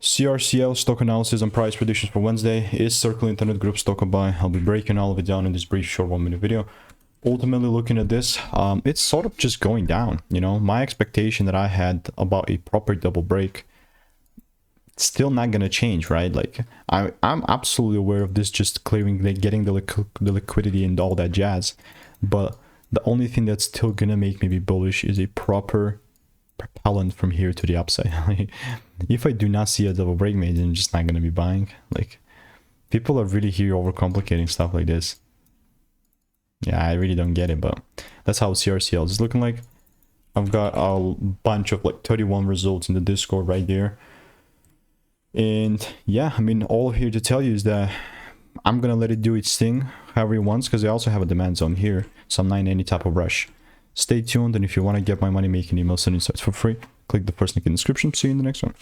CRCL stock analysis and price predictions for Wednesday is Circle Internet Group stock buy. I'll be breaking all of it down in this brief short 1-minute video. Ultimately, looking at this, it's sort of just going down. You know, my expectation that I had about a proper double break, still not gonna change, right? Like I'm absolutely aware of this just clearing, like getting the liquidity and all that jazz, but the only thing that's still gonna make me be bullish is a proper propellant from here to the upside. If I do not see a double break made, then I'm just not gonna be buying. Like, people are really here overcomplicating stuff like this. Yeah, I really don't get it, but that's how CRCL is looking like. I've got a bunch of like 31 results in the Discord right there. And yeah, I mean, all here to tell you is that I'm gonna let it do its thing however it wants, because I also have a demand zone here, so I'm not in any type of rush. Stay tuned, and if you want to get my money making emails and insights for free, click the first link in the description. See you in the next one.